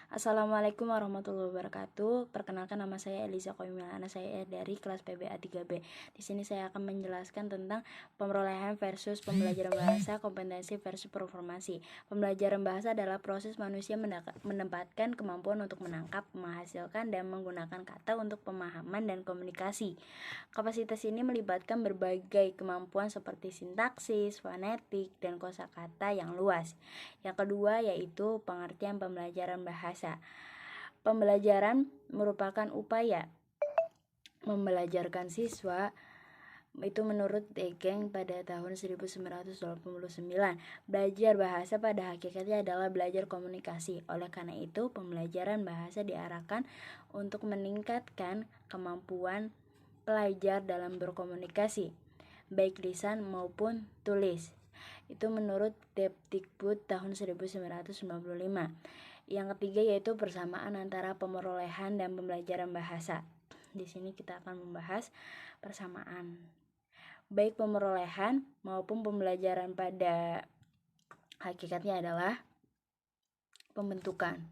Assalamualaikum warahmatullahi wabarakatuh. Perkenalkan, nama saya Eliza Koimilana, saya dari kelas PBA 3B. Di sini saya akan menjelaskan tentang pemerolehan versus pembelajaran bahasa, kompetensi versus performasi. Pembelajaran bahasa adalah proses manusia menempatkan kemampuan untuk menangkap, menghasilkan, dan menggunakan kata untuk pemahaman dan komunikasi. Kapasitas ini melibatkan berbagai kemampuan seperti sintaksis, fonetik, dan kosakata yang luas. Yang kedua yaitu pengertian pembelajaran bahasa. Pembelajaran merupakan upaya membelajarkan siswa itu menurut Degeng pada tahun 1989. Belajar bahasa pada hakikatnya adalah belajar komunikasi. Oleh karena itu, pembelajaran bahasa diarahkan untuk meningkatkan kemampuan pelajar dalam berkomunikasi, baik lisan maupun tulis. Itu menurut Depdikbud tahun 1995. Yang ketiga yaitu persamaan antara pemerolehan dan pembelajaran bahasa. Di sini kita akan membahas persamaan. Baik pemerolehan maupun pembelajaran pada hakikatnya adalah pembentukan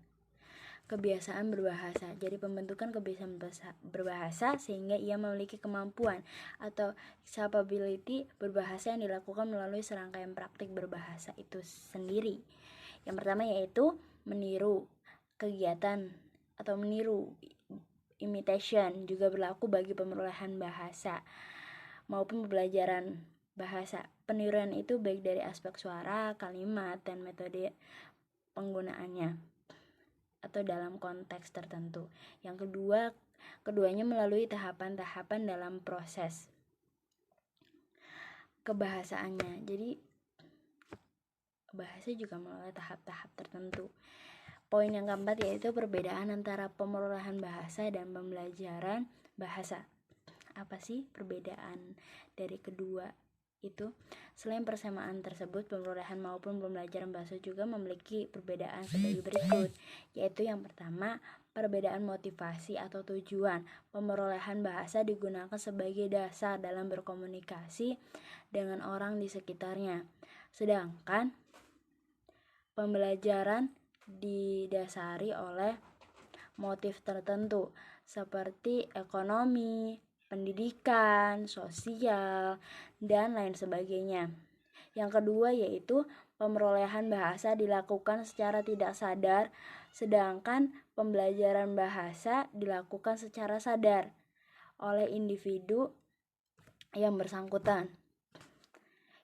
kebiasaan berbahasa. Jadi pembentukan kebiasaan berbahasa sehingga ia memiliki kemampuan atau capability berbahasa yang dilakukan melalui serangkaian praktik berbahasa itu sendiri. Yang pertama yaitu meniru kegiatan atau meniru, imitation, juga berlaku bagi pemerolehan bahasa maupun pembelajaran bahasa. Peniruan itu baik dari aspek suara, kalimat, dan metode penggunaannya atau dalam konteks tertentu. Yang keduanya melalui tahapan-tahapan dalam proses kebahasaannya. Jadi bahasa juga melalui tahap-tahap tertentu. Poin yang keempat yaitu perbedaan antara pemerolehan bahasa dan pembelajaran bahasa. Apa sih perbedaan dari kedua itu? Selain persamaan tersebut, pemerolehan maupun pembelajaran bahasa juga memiliki perbedaan sebagai berikut, yaitu yang pertama, perbedaan motivasi atau tujuan. Pemerolehan bahasa digunakan sebagai dasar dalam berkomunikasi dengan orang di sekitarnya, sedangkan pembelajaran didasari oleh motif tertentu seperti ekonomi, pendidikan, sosial, dan lain sebagainya. Yang kedua yaitu pemerolehan bahasa dilakukan secara tidak sadar, sedangkan pembelajaran bahasa dilakukan secara sadar oleh individu yang bersangkutan.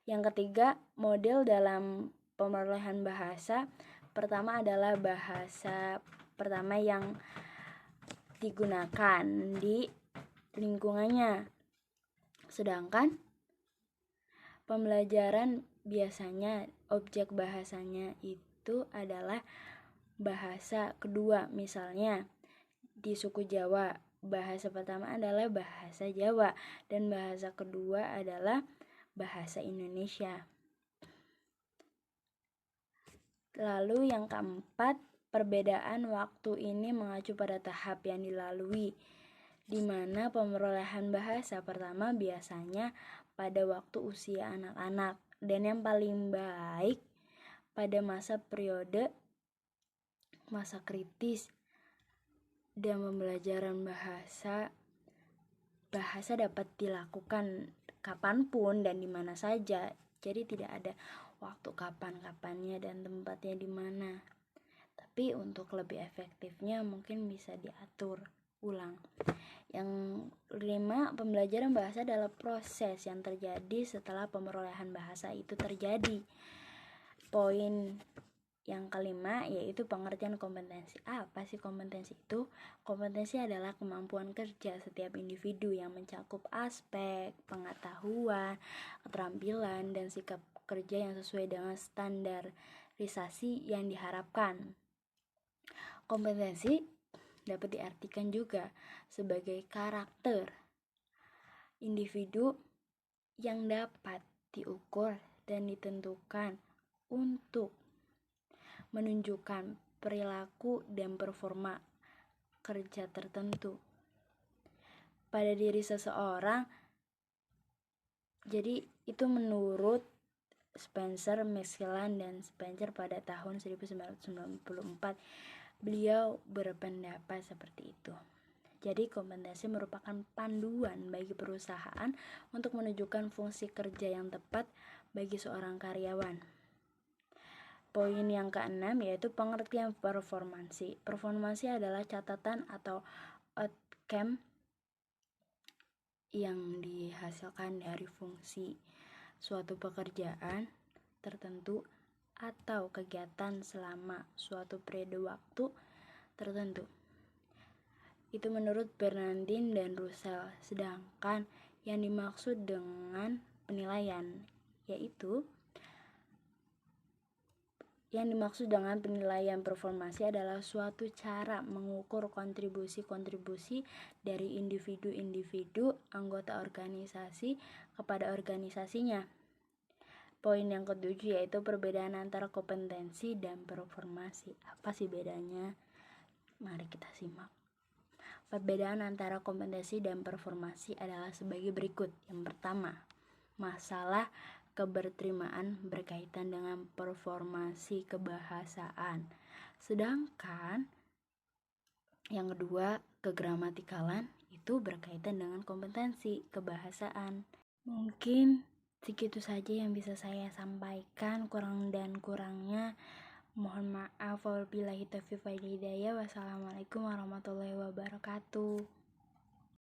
Yang ketiga, model dalam pemerolehan bahasa pertama adalah bahasa pertama yang digunakan di lingkungannya, sedangkan pembelajaran biasanya objek bahasanya itu adalah bahasa kedua. Misalnya di suku Jawa, bahasa pertama adalah bahasa Jawa dan bahasa kedua adalah bahasa Indonesia. Lalu yang keempat, perbedaan waktu ini mengacu pada tahap yang dilalui, di mana pemerolehan bahasa pertama biasanya pada waktu usia anak-anak, dan yang paling baik pada periode masa kritis. Dan pembelajaran bahasa dapat dilakukan kapanpun dan di mana saja, jadi tidak ada waktu kapan-kapannya dan tempatnya di mana. Tapi untuk lebih efektifnya mungkin bisa diatur ulang. Yang kelima, pembelajaran bahasa adalah proses yang terjadi setelah pemerolehan bahasa itu terjadi. Poin yang kelima yaitu pengertian kompetensi. Apa sih kompetensi itu? Kompetensi adalah kemampuan kerja setiap individu yang mencakup aspek pengetahuan, keterampilan, dan sikap kerja yang sesuai dengan standarisasi yang diharapkan. Kompetensi dapat diartikan juga sebagai karakter individu yang dapat diukur dan ditentukan untuk menunjukkan perilaku dan performa kerja tertentu pada diri seseorang. Jadi itu menurut Spencer, Maskelyne, dan Spencer pada tahun 1994. Beliau berpendapat seperti itu. Jadi kompetensi merupakan panduan bagi perusahaan untuk menunjukkan fungsi kerja yang tepat bagi seorang karyawan. Poin yang keenam yaitu pengertian performansi. Performansi adalah catatan atau outcome yang dihasilkan dari fungsi suatu pekerjaan tertentu atau kegiatan selama suatu periode waktu tertentu. Itu menurut Bernardin dan Russell. Sedangkan yang dimaksud dengan penilaian performansi adalah suatu cara mengukur kontribusi-kontribusi dari individu-individu anggota organisasi kepada organisasinya. Poin yang ketujuh yaitu perbedaan antara kompetensi dan performansi. Apa sih bedanya? Mari kita simak. Perbedaan antara kompetensi dan performansi adalah sebagai berikut. Yang pertama, masalah keberterimaan berkaitan dengan performansi kebahasaan. Sedangkan yang kedua, kegramatikalan itu berkaitan dengan kompetensi kebahasaan. Mungkin segitu saja yang bisa saya sampaikan, kurang dan kurangnya mohon maaf. Wabillahi taufiq wal hidayah. Wassalamualaikum warahmatullahi wabarakatuh.